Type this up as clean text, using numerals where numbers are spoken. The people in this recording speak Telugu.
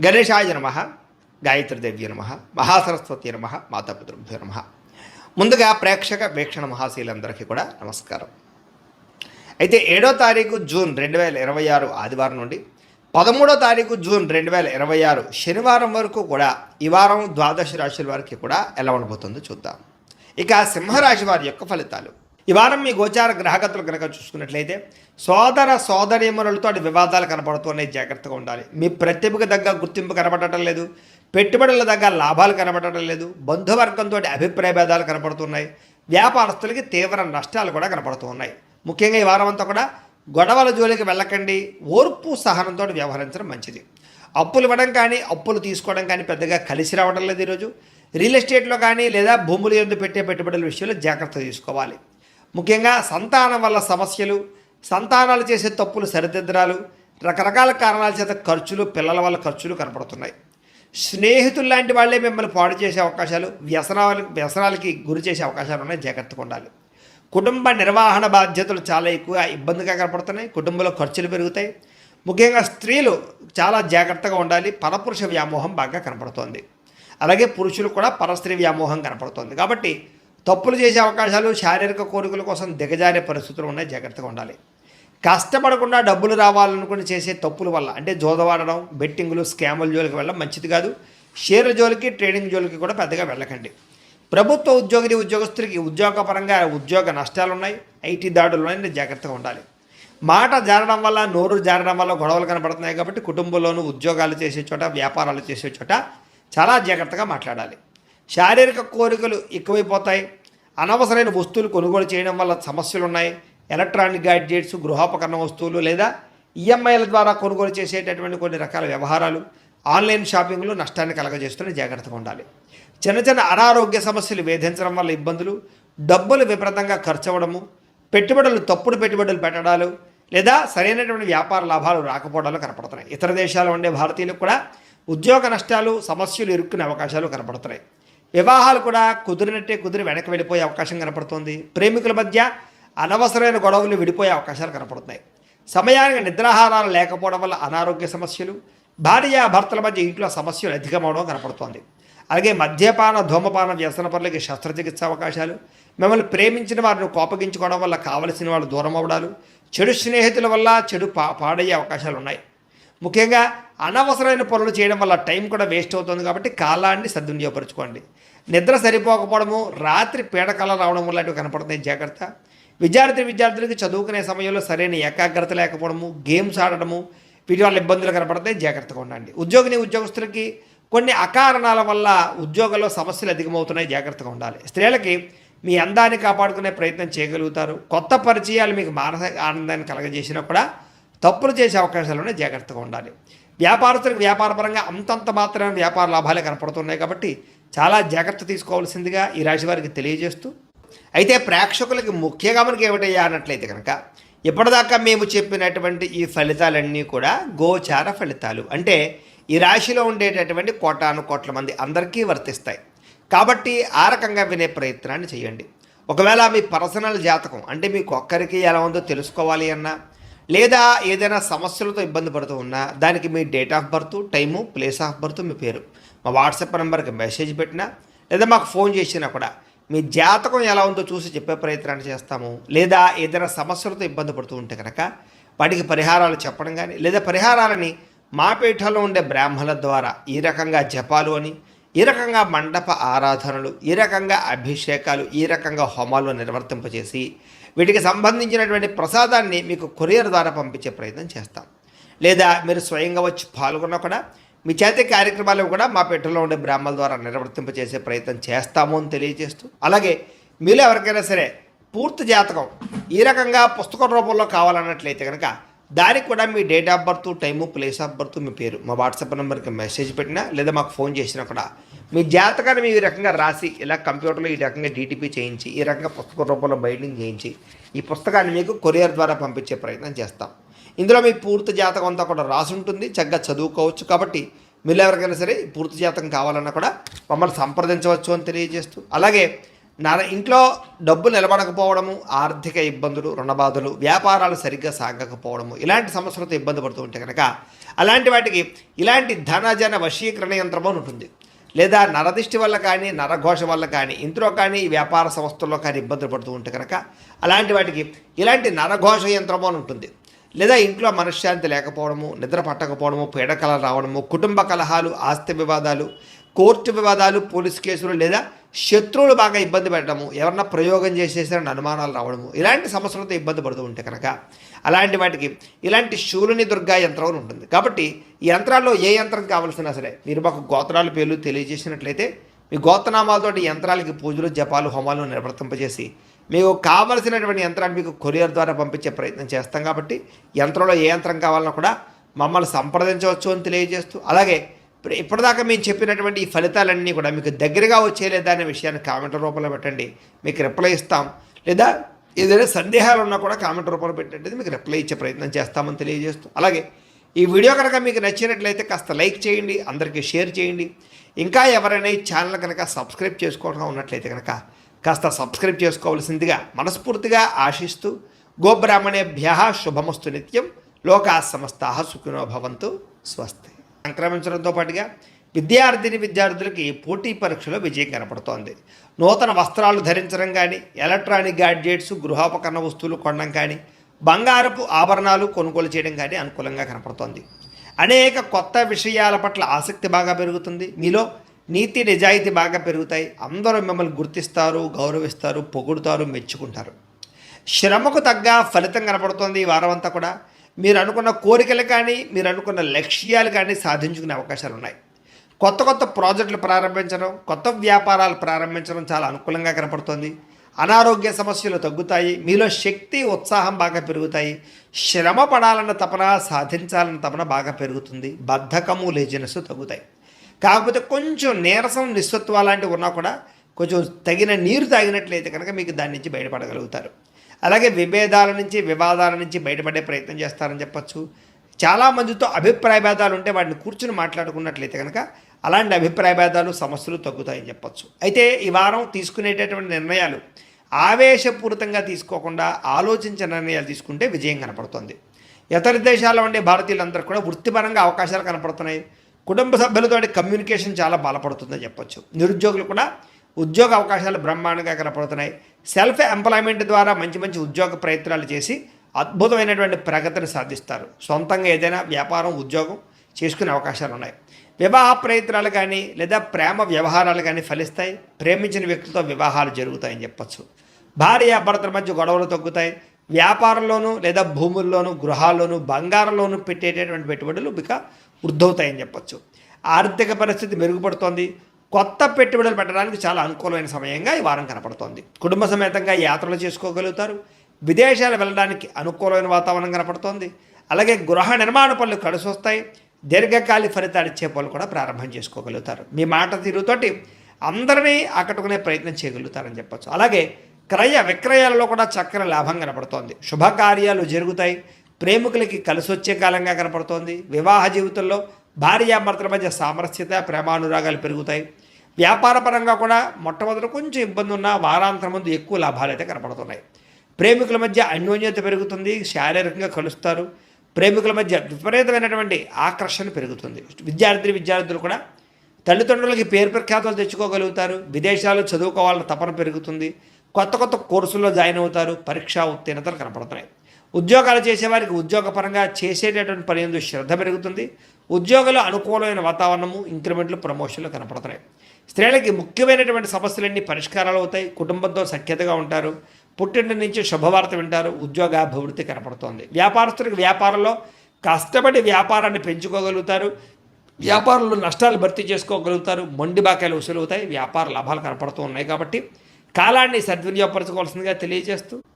గణేశాయ నమ, గాయత్రీదేవ్య నమ, మహాసరస్వతి నమ, మాతాపితృభ్యో నమ. ముందుగా ప్రేక్షక వీక్షణ మహాశీలందరికీ కూడా నమస్కారం. అయితే 7వ తారీఖు జూన్ 2026 ఆదివారం నుండి 13వ తారీఖు జూన్ 2026 శనివారం వరకు కూడా ఈ వారం ద్వాదశ రాశుల వారికి కూడా ఎలా ఉండబోతుందో చూద్దాం. ఇక సింహరాశి వారి యొక్క ఫలితాలు. ఈ వారం మీ గోచార గ్రహగతులు కనుక చూసుకున్నట్లయితే సోదర సోదరీమణులతో వివాదాలు కనబడుతున్నాయి, జాగ్రత్తగా ఉండాలి. మీ ప్రతిభకు తగ్గ గుర్తింపు కనబడటం లేదు, పెట్టుబడుల దగ్గర లాభాలు కనబడటం లేదు, బంధువర్గంతో అభిప్రాయ భేదాలు కనబడుతున్నాయి, వ్యాపారస్తులకి తీవ్ర నష్టాలు కూడా కనబడుతూ ఉన్నాయి. ముఖ్యంగా ఈ వారం అంతా కూడా గొడవల జోలికి వెళ్ళకండి, ఓర్పు సహనంతో వ్యవహరించడం మంచిది. అప్పులు ఇవ్వడం కానీ అప్పులు తీసుకోవడం కానీ పెద్దగా కలిసి రావడం లేదు. ఈరోజు రియల్ ఎస్టేట్లో కానీ లేదా భూములు ఎందు పెట్టే పెట్టుబడుల విషయంలో జాగ్రత్త తీసుకోవాలి. ముఖ్యంగా సంతానం వల్ల సమస్యలు, సంతానాలు చేసే తప్పులు సరిదిద్దరాలు, రకరకాల కారణాల చేత ఖర్చులు, పిల్లల వల్ల ఖర్చులు కనపడుతున్నాయి. స్నేహితులు లాంటి వాళ్ళే మిమ్మల్ని పాడు చేసే అవకాశాలు, వ్యసనాలకి గురి చేసే అవకాశాలు ఉన్నాయి, జాగ్రత్తగా ఉండాలి. కుటుంబ నిర్వహణ బాధ్యతలు చాలా ఎక్కువ ఇబ్బందిగా కనపడుతున్నాయి, కుటుంబంలో ఖర్చులు పెరుగుతాయి. ముఖ్యంగా స్త్రీలు చాలా జాగ్రత్తగా ఉండాలి, పరపురుష వ్యామోహం బాగా కనపడుతోంది. అలాగే పురుషులు కూడా పరస్త్రీ వ్యామోహం కనపడుతోంది. కాబట్టి తప్పులు చేసే అవకాశాలు, శారీరక కోరికల కోసం దిగజారే పరిస్థితులు ఉన్నాయి, జాగ్రత్తగా ఉండాలి. కష్టపడకుండా డబ్బులు రావాలనుకుని చేసే తప్పుల వల్ల అంటే జోదవాడడం, బెట్టింగులు, స్కాముల జోలికి వెళ్ళడం మంచిది కాదు. షేర్ల జోలికి, ట్రేడింగ్ జోలికి కూడా పెద్దగా వెళ్ళకండి. ప్రభుత్వ ఉద్యోగస్తులకి ఉద్యోగపరంగా ఉద్యోగ నష్టాలు ఉన్నాయి, ఐటీ దాడులు ఉన్నాయి, జాగ్రత్తగా ఉండాలి. మాట జారడం వల్ల, నోరు జారడం వల్ల గొడవలు కనబడుతున్నాయి. కాబట్టి కుటుంబంలోనూ ఉద్యోగాలు చేసే చోట, వ్యాపారాలు చేసే చోట చాలా జాగ్రత్తగా మాట్లాడాలి. శారీరక కోరికలు ఎక్కువైపోతాయి. అనవసరమైన వస్తువులు కొనుగోలు చేయడం వల్ల సమస్యలు ఉన్నాయి. ఎలక్ట్రానిక్ గ్యాడ్జెట్స్, గృహోపకరణ వస్తువులు లేదా ఈఎంఐల ద్వారా కొనుగోలు చేసేటటువంటి కొన్ని రకాల వ్యవహారాలు, ఆన్లైన్ షాపింగ్లు నష్టాన్ని కలగజేస్తూనే జాగ్రత్తగా ఉండాలి. చిన్న చిన్న అనారోగ్య సమస్యలు వేధించడం వల్ల ఇబ్బందులు, డబ్బులు విపరీతంగా ఖర్చు అవ్వడము, తప్పుడు పెట్టుబడులు పెట్టడాలు లేదా సరైనటువంటి వ్యాపార లాభాలు రాకపోవడాలు కనపడుతున్నాయి. ఇతర దేశాల్లో ఉండే భారతీయులకు కూడా ఉద్యోగ నష్టాలు, సమస్యలు ఇరుక్కునే అవకాశాలు కనపడుతున్నాయి. వివాహాలు కూడా కుదిరి వెనక్కి వెళ్ళిపోయే అవకాశం కనపడుతుంది. ప్రేమికుల మధ్య అనవసరమైన గొడవలు విడిపోయే అవకాశాలు కనపడుతున్నాయి. సమయానికి నిద్రాహారాలు లేకపోవడం వల్ల అనారోగ్య సమస్యలు, భార్యాభర్తల మధ్య ఇంట్లో సమస్యలు అధికమవడం కనపడుతోంది. అలాగే మద్యపాన, ధూమపాన వ్యసన పనులకి శస్త్రచికిత్స అవకాశాలు, మిమ్మల్ని ప్రేమించిన వారిని కోపగించుకోవడం వల్ల కావలసిన వాళ్ళు దూరం అవ్వడాలు, చెడు స్నేహితుల వల్ల చెడు పాడయ్యే అవకాశాలు ఉన్నాయి. ముఖ్యంగా అనవసరమైన పనులు చేయడం వల్ల టైం కూడా వేస్ట్ అవుతుంది. కాబట్టి కాలాన్ని సద్వినియోగపరచుకోండి. నిద్ర సరిపోకపోవడము, రాత్రి పీడకల రావడం లాంటివి కనపడుతున్నాయి, జాగ్రత్త. విద్యార్థులకి చదువుకునే సమయంలో సరైన ఏకాగ్రత లేకపోవడము, గేమ్స్ ఆడడము, వీటి వల్ల ఇబ్బందులు కనపడతాయి, జాగ్రత్తగా ఉండండి. ఉద్యోగస్తులకి కొన్ని అకారణాల వల్ల ఉద్యోగంలో సమస్యలు అధికమవుతున్నాయి, జాగ్రత్తగా ఉండాలి. స్త్రీలకి మీ అందాన్ని కాపాడుకునే ప్రయత్నం చేయగలుగుతారు. కొత్త పరిచయాలు మీకు మానసిక ఆనందాన్ని కలగజేసినా కూడా తప్పులు చేసే అవకాశాలునే, జాగ్రత్తగా ఉండాలి. వ్యాపారస్తులకు వ్యాపారపరంగా అంతంత మాత్రమే వ్యాపార లాభాలే కనపడుతున్నాయి. కాబట్టి చాలా జాగ్రత్త తీసుకోవాల్సిందిగా ఈ రాశి వారికి తెలియజేస్తూ, అయితే ప్రేక్షకులకి ముఖ్యంగా మనకి ఏమిటయ్యా అన్నట్లయితే కనుక ఇప్పటిదాకా మేము చెప్పినటువంటి ఈ ఫలితాలన్నీ కూడా గోచార ఫలితాలు. అంటే ఈ రాశిలో ఉండేటటువంటి కోటాను కోట్ల మంది అందరికీ వర్తిస్తాయి. కాబట్టి ఆ రకంగా వినే ప్రయత్నాన్ని చేయండి. ఒకవేళ మీ పర్సనల్ జాతకం అంటే మీకు ఒక్కరికి ఎలా ఉందో తెలుసుకోవాలి అన్నా, లేదా ఏదైనా సమస్యలతో ఇబ్బంది పడుతూ ఉన్నా, దానికి మీ date of birth, time, place of birth, మీ పేరు మా వాట్సాప్ నెంబర్కి మెసేజ్ పెట్టినా లేదా మాకు ఫోన్ చేసినా కూడా మీ జాతకం ఎలా ఉందో చూసి చెప్పే ప్రయత్నాన్ని చేస్తాము. లేదా ఏదైనా సమస్యలతో ఇబ్బంది పడుతూ ఉంటే కనుక వాటికి పరిహారాలు చెప్పడం కానీ, లేదా పరిహారాలని మా పీఠంలో ఉండే బ్రాహ్మణుల ద్వారా ఈ రకంగా జపాలు అని, ఈ రకంగా మండప ఆరాధనలు, ఈ రకంగా అభిషేకాలు, ఈ రకంగా హోమాలు నిర్వర్తింపజేసి వీటికి సంబంధించినటువంటి ప్రసాదాన్ని మీకు కొరియర్ ద్వారా పంపించే ప్రయత్నం చేస్తాం. లేదా మీరు స్వయంగా వచ్చి పాల్గొన్నా కూడా మీ చేతి కార్యక్రమాలు కూడా మా పీఠంలో ఉండే బ్రాహ్మణుల ద్వారా నిర్వర్తింపజేసే ప్రయత్నం చేస్తాము అని తెలియజేస్తూ, అలాగే మీరు ఎవరికైనా సరే పూర్తి జాతకం ఈ రకంగా పుస్తకం రూపంలో కావాలన్నట్లయితే కనుక దానికి కూడా మీ date of birth, time, place of birth, మీ పేరు మా వాట్సాప్ నెంబర్కి మెసేజ్ పెట్టినా లేదా మాకు ఫోన్ చేసినా కూడా మీ జాతకాన్ని మీ ఈ రకంగా రాసి ఇలా కంప్యూటర్లో ఈ రకంగా డీటీపీ చేయించి, ఈ రకంగా పుస్తక రూపంలో బైండింగ్ చేయించి ఈ పుస్తకాన్ని మీకు కొరియర్ ద్వారా పంపించే ప్రయత్నం చేస్తాం. ఇందులో మీ పూర్తి జాతకం అంతా కూడా రాసి ఉంటుంది, చక్కగా చదువుకోవచ్చు. కాబట్టి మీరు ఎవరికైనా సరే పూర్తి జాతకం కావాలన్నా కూడా మమ్మల్ని సంప్రదించవచ్చు అని తెలియజేస్తూ, అలాగే ఇంట్లో డబ్బు నిలబడకపోవడము, ఆర్థిక ఇబ్బందులు, రుణబాధలు, వ్యాపారాలు సరిగ్గా సాగకపోవడము, ఇలాంటి సమస్యలతో ఇబ్బంది పడుతూ ఉంటే కనుక అలాంటి వాటికి ఇలాంటి ధనజన వశీకరణ యంత్రం అని ఉంటుంది. లేదా నరదిష్టి వల్ల కానీ నరఘోష వల్ల కానీ ఇంట్లో కానీ ఈ వ్యాపార సంస్థల్లో కానీ ఇబ్బందులు పడుతూ ఉంటే కనుక అలాంటి వాటికి ఇలాంటి నరఘోష యంత్రము అని ఉంటుంది. లేదా ఇంట్లో మనశ్శాంతి లేకపోవడము, నిద్ర పట్టకపోవడము, పీడకలలు రావడము, కుటుంబ కలహాలు, ఆస్తి వివాదాలు, కోర్టు వివాదాలు, పోలీసు కేసులు, లేదా శత్రువులు బాగా ఇబ్బంది పెట్టడము, ఎవరన్నా ప్రయోగం చేసేసారని అనుమానాలు రావడము, ఇలాంటి సమస్యలతో ఇబ్బంది పడుతూ ఉంటే కనుక అలాంటి వాటికి ఇలాంటి శూలిని దుర్గా యంత్రం అని ఉంటుంది. కాబట్టి ఈ యంత్రాల్లో ఏ యంత్రం కావాల్సినా సరే మీరు మాకు గోత్రాల పేర్లు తెలియజేసినట్లయితే మీ గోత్రనామాలతోటి యంత్రాలకి పూజలు, జపాలు, హోమాలు నిర్వర్తింపజేసి మీకు కావలసినటువంటి యంత్రాన్ని మీకు కొరియర్ ద్వారా పంపించే ప్రయత్నం చేస్తాం. కాబట్టి యంత్రంలో ఏ యంత్రం కావాలన్నా కూడా మమ్మల్ని సంప్రదించవచ్చు అని తెలియజేస్తూ, అలాగే ఇప్పటిదాకా మేము చెప్పినటువంటి ఈ ఫలితాలన్నీ కూడా మీకు దగ్గరగా వచ్చేలేదా అనే విషయాన్ని కామెంట్ రూపంలో పెట్టండి, మీకు రిప్లై ఇస్తాం. లేదా ఏదైనా సందేహాలు ఉన్నా కూడా కామెంట్ రూపంలో పెట్టండి, మీకు రిప్లై ఇచ్చే ప్రయత్నం చేస్తామని తెలియజేస్తూ, అలాగే ఈ వీడియో కనుక మీకు నచ్చినట్లయితే కాస్త లైక్ చేయండి, అందరికీ షేర్ చేయండి. ఇంకా ఎవరైనా ఈ ఛానల్ కనుక సబ్స్క్రైబ్ చేసుకోవడం ఉన్నట్లయితే కనుక కాస్త సబ్స్క్రైబ్ చేసుకోవాల్సిందిగా మనస్ఫూర్తిగా ఆశిస్తూ, గోబ్రాహ్మణేభ్యః శుభమస్తు నిత్యం, లోకాః సమస్తాః సుఖినో భవంతు, స్వస్తి. సంక్రమించడంతో పాటుగా విద్యార్థులకి పోటీ పరీక్షలో విజయం కనపడుతోంది. నూతన వస్త్రాలు ధరించడం కానీ, ఎలక్ట్రానిక్ గ్యాడ్జెట్స్, గృహోపకరణ వస్తువులు కొనడం కానీ, బంగారపు ఆభరణాలు కొనుగోలు చేయడం కానీ అనుకూలంగా కనపడుతోంది. అనేక కొత్త విషయాల పట్ల ఆసక్తి బాగా పెరుగుతుంది. మీలో నీతి నిజాయితీ బాగా పెరుగుతాయి. అందరూ మిమ్మల్ని గుర్తిస్తారు, గౌరవిస్తారు, పొగుడుతారు, మెచ్చుకుంటారు. శ్రమకు తగ్గ ఫలితం కనపడుతోంది ఈ వారం అంతా కూడా. మీరు అనుకున్న కోరికలు కానీ, మీరు అనుకున్న లక్ష్యాలు కానీ సాధించుకునే అవకాశాలు ఉన్నాయి. కొత్త కొత్త ప్రాజెక్టులు ప్రారంభించడం, కొత్త వ్యాపారాలు ప్రారంభించడం చాలా అనుకూలంగా కనపడుతోంది. అనారోగ్య సమస్యలు తగ్గుతాయి. మీలో శక్తి, ఉత్సాహం బాగా పెరుగుతాయి. శ్రమ పడాలన్న తపన, సాధించాలన్న తపన బాగా పెరుగుతుంది. బద్ధకము, లేజినెస్ తగ్గుతాయి. కాకపోతే కొంచెం నీరసం, నిస్సత్వ లాంటివి ఉన్నా కూడా కొంచెం తగిన నీరు తాగినట్లయితే కనుక మీకు దాని నుంచి బయటపడగలుగుతారు. అలాగే విభేదాల నుంచి, వివాదాల నుంచి బయటపడే ప్రయత్నం చేస్తారని చెప్పచ్చు. చాలామందితో అభిప్రాయ భేదాలు ఉంటే వాటిని కూర్చుని మాట్లాడుకున్నట్లయితే కనుక అలాంటి అభిప్రాయ భేదాలు, సమస్యలు తగ్గుతాయని చెప్పచ్చు. అయితే ఈ వారం తీసుకునేటటువంటి నిర్ణయాలు ఆవేశపూరితంగా తీసుకోకుండా ఆలోచించిన నిర్ణయాలు తీసుకుంటే విజయం కనపడుతుంది. ఇతర దేశాల్లో ఉండే భారతీయులందరూ కూడా వృత్తిపరంగా అవకాశాలు కనపడుతున్నాయి. కుటుంబ సభ్యులతో కమ్యూనికేషన్ చాలా బలపడుతుందని చెప్పచ్చు. నిరుద్యోగులు కూడా ఉద్యోగ అవకాశాలు బ్రహ్మాండంగా కనపడుతున్నాయి. సెల్ఫ్ ఎంప్లాయ్మెంట్ ద్వారా మంచి మంచి ఉద్యోగ ప్రయత్నాలు చేసి అద్భుతమైనటువంటి ప్రగతిని సాధిస్తారు. సొంతంగా ఏదైనా వ్యాపారం, ఉద్యోగం చేసుకునే అవకాశాలు ఉన్నాయి. వివాహ ప్రయత్నాలు కానీ, లేదా ప్రేమ వ్యవహారాలు కానీ ఫలిస్తాయి. ప్రేమించిన వ్యక్తులతో వివాహాలు జరుగుతాయని చెప్పచ్చు. భార్యాభర్తల మధ్య గొడవలు తగ్గుతాయి. వ్యాపారంలోనూ, లేదా భూముల్లోనూ, గృహాల్లోనూ, బంగారంలోనూ పెట్టేటటువంటి పెట్టుబడులు ఇక వృద్ధవుతాయని చెప్పచ్చు. ఆర్థిక పరిస్థితి మెరుగుపడుతోంది. కొత్త పెట్టుబడులు పెట్టడానికి చాలా అనుకూలమైన సమయంగా ఈ వారం కనపడుతోంది. కుటుంబ సమేతంగా యాత్రలు చేసుకోగలుగుతారు. విదేశాలు వెళ్ళడానికి అనుకూలమైన వాతావరణం కనపడుతోంది. అలాగే గృహ నిర్మాణ పనులు కలిసి వస్తాయి. దీర్ఘకాలిక ఫలితాలు ఇచ్చే పనులు కూడా ప్రారంభం చేసుకోగలుగుతారు. మీ మాట తీరుతోటి అందరినీ ఆకట్టుకునే ప్రయత్నం చేయగలుగుతారని చెప్పచ్చు. అలాగే క్రయ విక్రయాలలో కూడా చక్కని లాభం కనపడుతోంది. శుభకార్యాలు జరుగుతాయి. ప్రేమికులకి కలిసి వచ్చే కాలంగా కనపడుతోంది. వివాహ జీవితంలో భార్యాభర్తల మధ్య సామరస్యత, ప్రేమానురాగాలు పెరుగుతాయి. వ్యాపారపరంగా కూడా మొట్టమొదటి కొంచెం ఇబ్బంది ఉన్న వారాంతరం ముందు ఎక్కువ లాభాలు అయితే కనపడుతున్నాయి. ప్రేమికుల మధ్య అన్యోన్యత పెరుగుతుంది. శారీరకంగా కలుస్తారు. ప్రేమికుల మధ్య విపరీతమైనటువంటి ఆకర్షణ పెరుగుతుంది. విద్యార్థులు కూడా తల్లిదండ్రులకి పేరు ప్రఖ్యాతులు తెచ్చుకోగలుగుతారు. విదేశాలు చదువుకోవాలన్న తపన పెరుగుతుంది. కొత్త కొత్త కోర్సుల్లో జాయిన్ అవుతారు. పరీక్షా ఉత్తీర్ణతలు కనపడుతున్నాయి. ఉద్యోగాలు చేసేవారికి ఉద్యోగపరంగా చేసేటటువంటి పని యందు శ్రద్ధ పెరుగుతుంది. ఉద్యోగులు అనుకూలమైన వాతావరణము, ఇంక్రిమెంట్లు, ప్రమోషన్లు కనపడుతున్నాయి. స్త్రీలకి ముఖ్యమైనటువంటి సమస్యలన్నీ పరిష్కారాలు అవుతాయి. కుటుంబంతో సఖ్యతగా ఉంటారు. పుట్టింటి నుంచి శుభవార్త వింటారు. ఉద్యోగాభివృద్ధి కనపడుతోంది. వ్యాపారస్తులకు వ్యాపారంలో కష్టపడి వ్యాపారాన్ని పెంచుకోగలుగుతారు. వ్యాపారంలో నష్టాలు భర్తీ చేసుకోగలుగుతారు. మొండి బాకాయలు వసూలు అవుతాయి. వ్యాపార లాభాలు కనపడుతూ ఉన్నాయి. కాబట్టి కాలాన్ని సద్వినియోగపరచుకోవాల్సిందిగా తెలియజేస్తూ